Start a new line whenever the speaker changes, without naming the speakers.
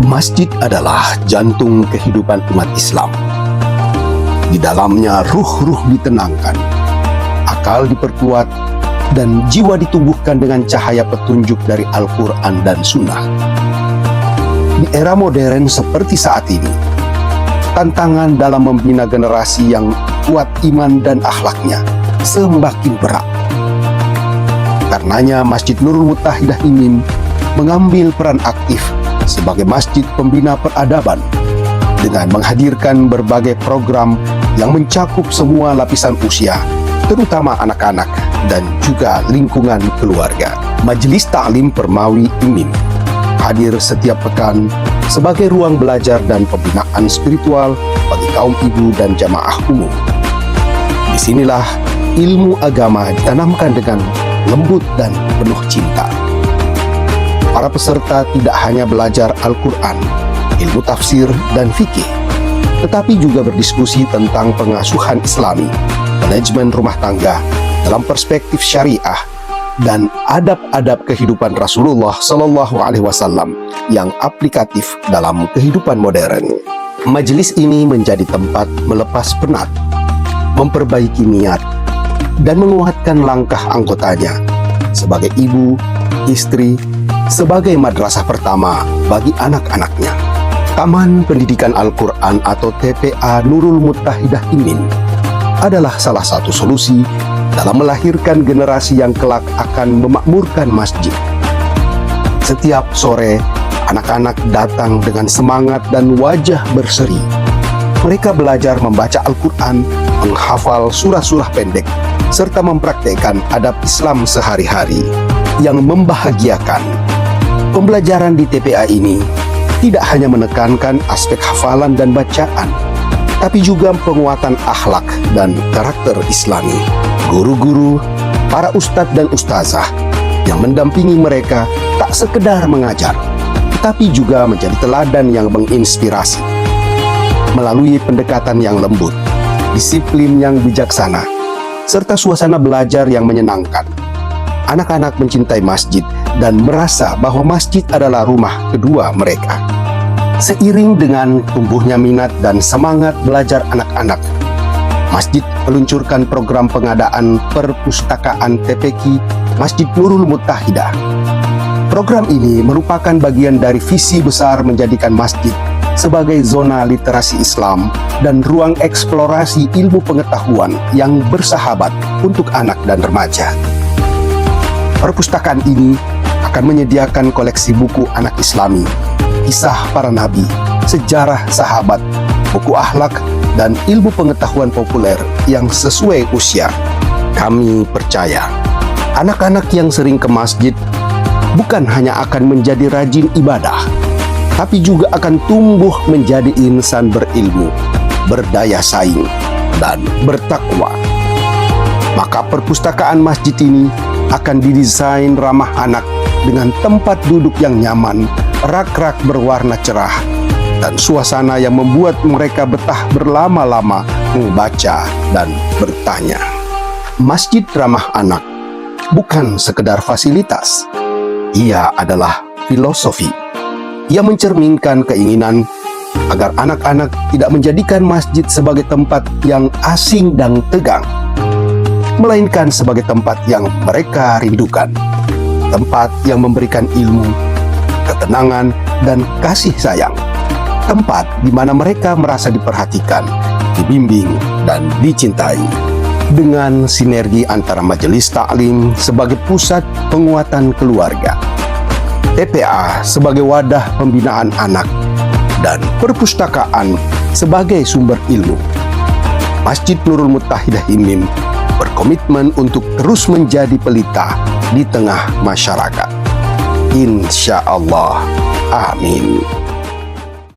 Masjid adalah jantung kehidupan umat Islam. Di dalamnya ruh-ruh ditenangkan, akal diperkuat, dan jiwa ditumbuhkan dengan cahaya petunjuk dari Al-Quran dan Sunnah. Di era modern seperti saat ini, tantangan dalam membina generasi yang kuat iman dan akhlaknya semakin berat. Karenanya Masjid Nurul Muttahidah IMIM mengambil peran aktif sebagai masjid pembina peradaban dengan menghadirkan berbagai program yang mencakup semua lapisan usia, terutama anak-anak dan juga lingkungan keluarga. Majelis Ta'lim Permawi IMIM hadir setiap pekan sebagai ruang belajar dan pembinaan spiritual bagi kaum ibu dan jamaah umum. Disinilah ilmu agama ditanamkan dengan lembut dan penuh cinta. Para peserta tidak hanya belajar Al-Quran, ilmu tafsir, dan fikih, tetapi juga berdiskusi tentang pengasuhan Islami, manajemen rumah tangga dalam perspektif syariah, dan adab-adab kehidupan Rasulullah SAW yang aplikatif dalam kehidupan modern. Majelis ini menjadi tempat melepas penat, memperbaiki niat, dan menguatkan langkah anggotanya sebagai ibu, istri, sebagai madrasah pertama bagi anak-anaknya. Taman Pendidikan Al-Quran atau TPA Nurul Muttahidah IMIM adalah salah satu solusi dalam melahirkan generasi yang kelak akan memakmurkan masjid. Setiap sore, anak-anak datang dengan semangat dan wajah berseri. Mereka belajar membaca Al-Quran, menghafal surah-surah pendek, serta mempraktekkan adab Islam sehari-hari yang membahagiakan. Pembelajaran di TPA ini tidak hanya menekankan aspek hafalan dan bacaan, tapi juga penguatan akhlak dan karakter Islami. Guru-guru, para ustadz dan ustazah yang mendampingi mereka tak sekedar mengajar, tapi juga menjadi teladan yang menginspirasi. Melalui pendekatan yang lembut, disiplin yang bijaksana, serta suasana belajar yang menyenangkan, anak-anak mencintai masjid dan merasa bahwa masjid adalah rumah kedua mereka. Seiring dengan tumbuhnya minat dan semangat belajar anak-anak, masjid meluncurkan program pengadaan perpustakaan TPQ Masjid Nurul Muttahidah. Program ini merupakan bagian dari visi besar menjadikan masjid sebagai zona literasi Islam dan ruang eksplorasi ilmu pengetahuan yang bersahabat untuk anak dan remaja. Perpustakaan ini akan menyediakan koleksi buku anak Islami, kisah para nabi, sejarah sahabat, buku akhlak, dan ilmu pengetahuan populer yang sesuai usia. Kami percaya, anak-anak yang sering ke masjid bukan hanya akan menjadi rajin ibadah, tapi juga akan tumbuh menjadi insan berilmu, berdaya saing, dan bertakwa. Maka perpustakaan masjid ini akan didesain ramah anak dengan tempat duduk yang nyaman, rak-rak berwarna cerah, dan suasana yang membuat mereka betah berlama-lama membaca dan bertanya. Masjid ramah anak bukan sekedar fasilitas, ia adalah filosofi yang mencerminkan keinginan agar anak-anak tidak menjadikan masjid sebagai tempat yang asing dan tegang, melainkan sebagai tempat yang mereka rindukan, tempat yang memberikan ilmu, ketenangan, dan kasih sayang, tempat di mana mereka merasa diperhatikan, dibimbing, dan dicintai. Dengan sinergi antara majelis taklim sebagai pusat penguatan keluarga, TPA sebagai wadah pembinaan anak, dan perpustakaan sebagai sumber ilmu, Masjid Nurul Muttahidah IMIM berkomitmen untuk terus menjadi pelita di tengah masyarakat. Insya Allah. Amin.